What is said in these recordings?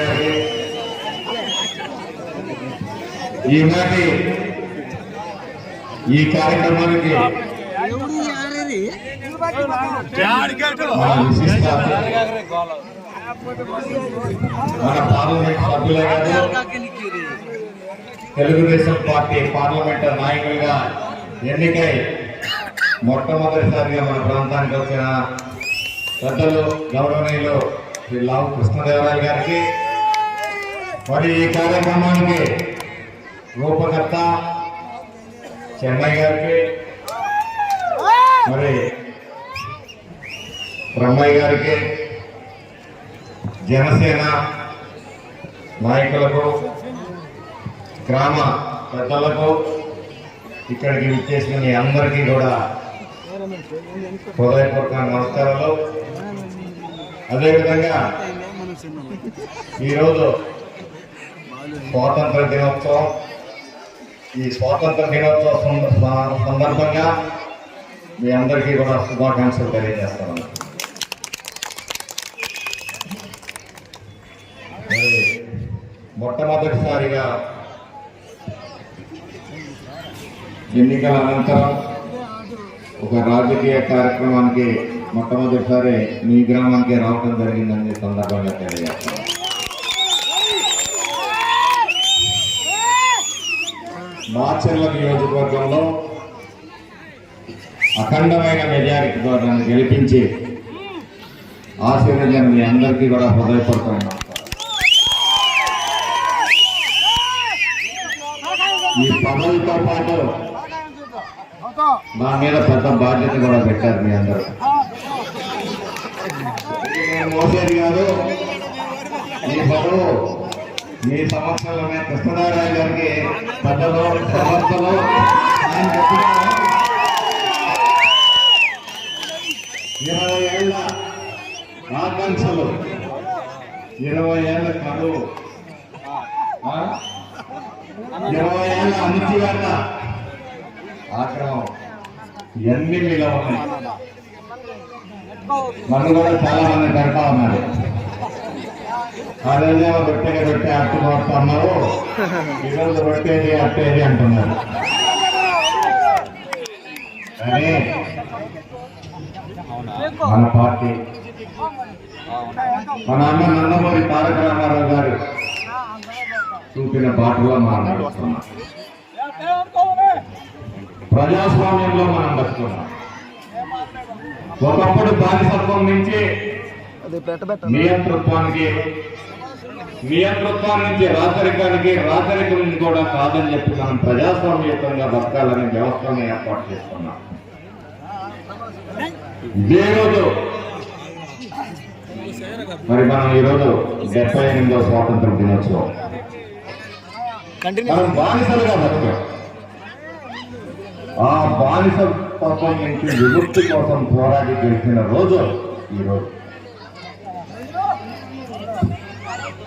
గారికి ఈనాటి ఈ కార్యక్రమానికి మన పార్లమెంట్ సభ్యులే కాదు తెలుగుదేశం పార్టీ పార్లమెంట్ నాయకులుగా ఎన్నికై మొట్టమొదటిసారిగా మన ప్రాంతానికి వచ్చిన పెద్దలు గౌరవనీయులు శ్రీ లావు కృష్ణదేవరాయలు గారికి, మరి ఈ కార్యక్రమానికి రూపకర్త చెన్నై గారికి, మరి బ్రహ్మయ్య గారికి, జనసేన నాయకులకు, గ్రామ పెద్దలకు, ఇక్కడికి విచ్చేసిన మీ అందరికీ కూడా హృదయపూర్వక నమస్కారాలు. అదేవిధంగా ఈరోజు స్వాతంత్ర దినోత్సవం, ఈ స్వాతంత్ర దినోత్సవ సందర్భంగా మీ అందరికీ కూడా శుభాకాంక్షలు తెలియజేస్తాను. మొట్టమొదటిసారిగా ఎన్నికల అనంతరం ఒక రాజకీయ కార్యక్రమానికి మొట్టమొదటిసారి మీ గ్రామానికి రావడం జరిగిందని సందర్భంగా తెలియజేస్తాను. మాచర్ల నియోజకవర్గంలో అఖండమైన మెజారిటీతో నన్ను గెలిపించి ఆశీర్వదించిన మీ అందరికీ కూడా హృదయపూర్వకంగా ఈ పదవితో పాటు నా మీద పెద్ద బాధ్యత కూడా పెట్టారు మీ అందరూ. మోసేది కాదు, ఈ పదవు మీ సమక్షంలోనే కృష్ణనారాయణ గారికి పెద్దలు సమర్థలు ఆయన చెప్పినారు. 20 ఏళ్ల ఆకాంక్షలు, 20 ఏళ్ల కరువు, 20 ఏళ్ల అణిచివేత, ఆక్రమం ఇవన్నీ మీలో ఉన్నాయి. నన్ను కూడా చాలా మంది పెడతా ఉన్నారు. అదేమో రొట్టెగా రొట్టె అట్టు కొడుతున్నారు, ఈరోజు రొట్టేది అట్టేది అంటున్నారు. కానీ మన పార్టీ, మన అన్న నందమూరి తారక రామారావు గారు చూపిన బాటలో మనం నడుస్తున్నాం. ప్రజాస్వామ్యంలో మనం బతుకున్నాం. ఒకప్పుడు బానిసత్వం నుంచి నియంతృత్వానికి నుంచి రాచరికానికి, రాచరికం నుంచి కూడా కాదని చెప్పి మనం ప్రజాస్వామ్యయుతంగా బతకాలనే వ్యవస్థను ఏర్పాటు చేస్తున్నాం. ఇదే రోజు మరి మనం ఈరోజు 78వ స్వాతంత్ర దినోత్సవం. మనం బానిసలుగా బతికాం. ఆ బానిస తత్వం నుంచి విముక్తి కోసం పోరాడి గెలిచిన రోజు ఈరోజు.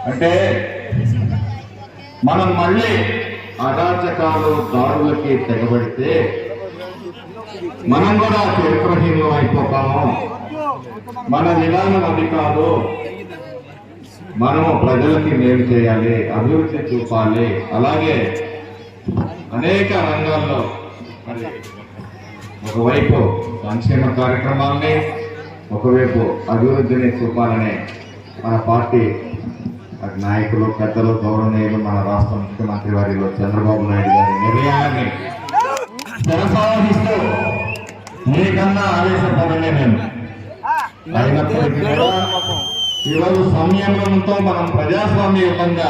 అంటే మనం మళ్ళీ అరాచకాలు, దాడులకి తెగబడితే మనం కూడా చరిత్రహీనం అయిపోతాము. మన విధానం అది కాదు. మనము ప్రజలకి మేలు చేయాలి, అభివృద్ధి చూపాలి. అలాగే అనేక రంగాల్లో మరి ఒకవైపు సంక్షేమ కార్యక్రమాలని, ఒకవైపు అభివృద్ధిని చూపాలనే మన పార్టీ నాయకులు, పెద్దలు, గౌరవనీయులు, మన రాష్ట్ర ముఖ్యమంత్రి వారిలో చంద్రబాబు నాయుడు గారి నిర్ణయాన్ని కొనసాగిస్తూ మీకన్నా ఆవేశపడలే నేను. అయినప్పటికీ కూడా ఈరోజు సంయమనంతో మనం ప్రజాస్వామ్యయుతంగా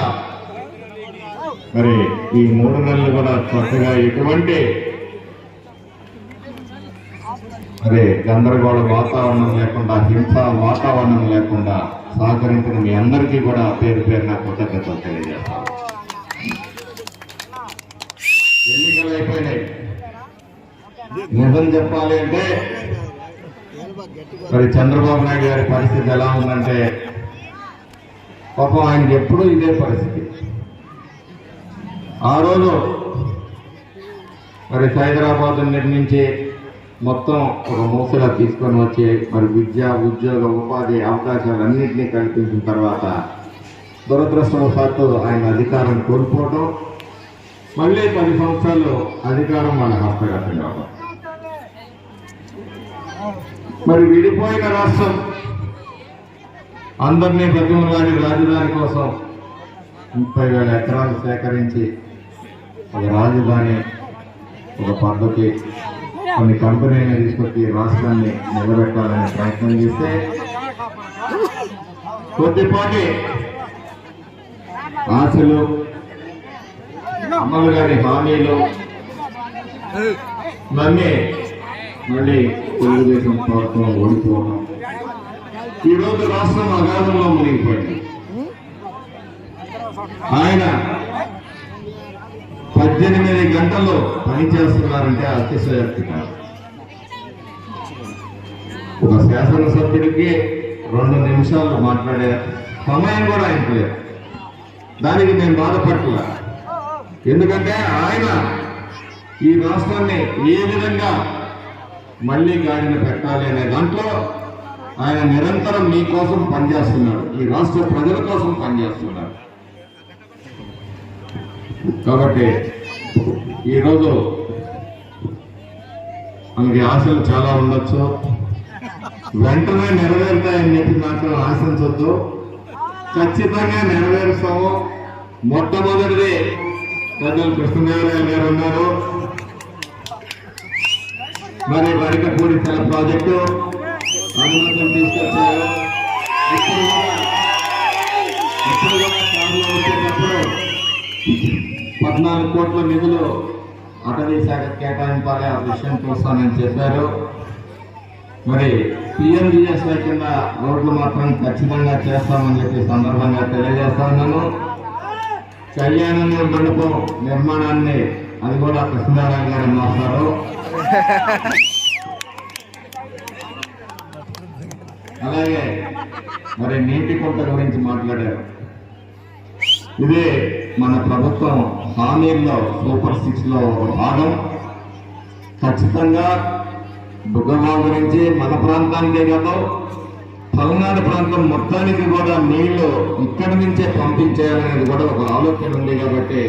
మరి ఈ 3 నెలలు కూడా చక్కగా ఎటువంటి మరి గందరగోళ వాతావరణం లేకుండా, హింస వాతావరణం లేకుండా సహకరించిన మీ అందరికీ కూడా పేరు పేరున కృతజ్ఞతలు తెలియజేస్తాను. ఎన్నికలు అయిపోయినాయి. నిజం చెప్పాలి అంటే మరి చంద్రబాబు నాయుడు గారి పరిస్థితి ఎలా ఉందంటే, పాపం ఆయనకి ఎప్పుడూ ఇదే పరిస్థితి. ఆ రోజు మరి హైదరాబాద్ నిర్మించి మొత్తం ఒక మూసలా తీసుకొని వచ్చి మరి విద్య, ఉద్యోగ, ఉపాధి అవకాశాలన్నింటినీ కల్పించిన తర్వాత దురదృష్టవశాత్తు ఆయన అధికారం కోల్పోవడం, మళ్ళీ 10 సంవత్సరాలు అధికారం మన హస్తగతం కావడం. మరి విడిపోయిన రాష్ట్రం అందరినీ బతిమలాడి రాజధాని కోసం 30,000 ఎకరాలు సేకరించి ఒక రాజధాని, ఒక పద్ధతి, కొన్ని కంపెనీలను తీసుకొచ్చి రాష్ట్రాన్ని నిలబెట్టాలనే ప్రయత్నం చేస్తే కొద్దిపాటి ఆశలు, అమలు గారి హామీలు నమ్మి మళ్ళీ తెలుగుదేశం ప్రభుత్వం ఓడిపోవడం, ఈరోజు రాష్ట్రం అగాధంలో మునిగిపోయింది. ఆయన 18 గంటలు పనిచేస్తున్నారంటే అతిశయోక్తి కాదు. ఒక శాసనసభ్యుడికి 2 నిమిషాలు మాట్లాడే సమయం కూడా ఆయనకు లేదు. దానికి నేను బాధపడలే. ఎందుకంటే ఆయన ఈ రాష్ట్రాన్ని ఏ విధంగా మళ్ళీ గాడిన పెట్టాలి అనే దాంట్లో ఆయన నిరంతరం మీకోసం పనిచేస్తున్నాడు, ఈ రాష్ట్ర ప్రజల కోసం పనిచేస్తున్నాడు. కాబట్టి ఈరోజు మనకి ఆశలు చాలా ఉండొచ్చు, వెంటనే నెరవేరుతాయని చెప్పి మాత్రం ఆశించొద్దు. ఖచ్చితంగా నెరవేరుస్తాము. మొట్టమొదటిది పెద్దలు కృష్ణదేవరాయలు గారు ఉన్నారు. మరి వరికపూడి తెల ప్రాజెక్టు అనుమతులు తీసుకొచ్చారు. ఇప్పుడు కూడా సాగులో వచ్చేటప్పుడు 14 కోట్ల నిధులు అటవీ శాఖ కేటాయింపాలి, ఆ విషయం చూస్తానని చెప్పారు. మరి పిఎంజిఎస్వై కింద రోడ్లు మాత్రం ఖచ్చితంగా చేస్తామని చెప్పి సందర్భంగా తెలియజేస్తా ఉన్నాను. కళ్యాణ మండపం నిర్మాణాన్ని అది కూడా కృష్ణనారాయణ గారు మోస్తారు. అలాగే మరి నీటి కుంట గురించి మాట్లాడారు. ఇదే మన ప్రభుత్వం హామీల్లో సూపర్ 6 లో భాగం. ఖచ్చితంగా దుగ్గమా గురించి మన ప్రాంతానికే కాదు, పల్నాడు ప్రాంతం మొత్తానికి కూడా నీళ్లు ఇక్కడి నుంచే పంపించేయాలనేది కూడా ఒక ఆలోచన ఉంది. కాబట్టి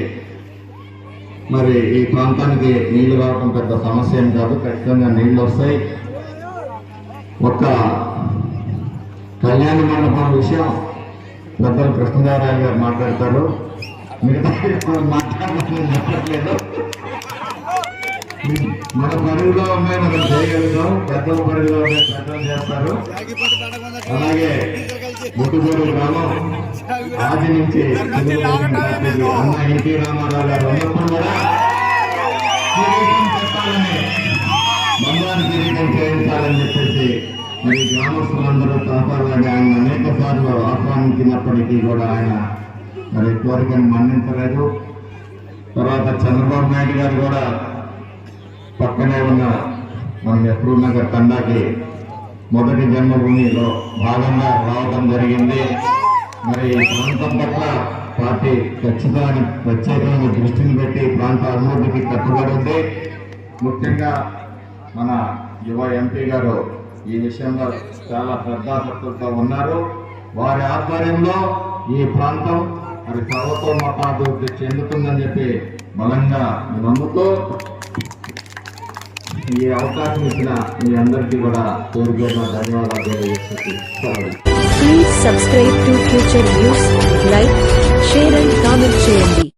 మరి ఈ ప్రాంతానికి నీళ్లు రావడం పెద్ద సమస్య ఏం కాదు, ఖచ్చితంగా నీళ్లు వస్తాయి. ఒక్క కళ్యాణ మండపం విషయం పెద్దలు కృష్ణదేవరాయలు గారు మాట్లాడతారు, మిగతా మాట్లాడాలని చెప్పట్లేదు. మన పరిధిలో ఉన్నాయి, మనం చేయగలుగుతాం. పెద్దల పరిధిలో ఉన్నాయి, పెద్దలు చేస్తారు. అలాగే ముట్టుగూరు గ్రామం ఆది నుంచి అన్న ఎన్టీ రామారావు గారు ఉన్నప్పుడు కూడా చెప్పాలని, బంగారు కిరీటం చేయించాలని చెప్పేసి మరి గ్రామస్తులందరూ కాపాడాలని ఆయన అనేక సార్లు ఆహ్వానించినప్పటికీ కూడా ఆయన మరి కోరికను మన్నించలేదు. తర్వాత చంద్రబాబు నాయుడు గారు కూడా పక్కనే ఉన్న మన నెహ్రూ నగర్ తండాకి మొదటి జన్మభూమిలో భాగంగా రావడం జరిగింది. మరి ఈ ప్రాంతం పట్ల పార్టీ ఖచ్చితంగా ప్రత్యేకంగా దృష్టిని పెట్టి ప్రాంత అభివృద్ధికి కట్టుబడి ఉంది. ముఖ్యంగా మన యువ ఎంపీ గారు ఈ విషయంలో చాలా శ్రద్ధాశక్తులతో ఉన్నారు. వారి ఆధ్వర్యంలో ఈ ప్రాంతం మరి సర్వతోముఖాభివృద్ధి చెందుతుందని చెప్పి బలంగా నమ్ముతూ ఈ అవకాశం ఇచ్చిన మీ అందరికీ కూడా పేరుగా ధన్యవాదాలు తెలియజేస్తున్నాను. Please subscribe to future news, like, share and comment చేయండి.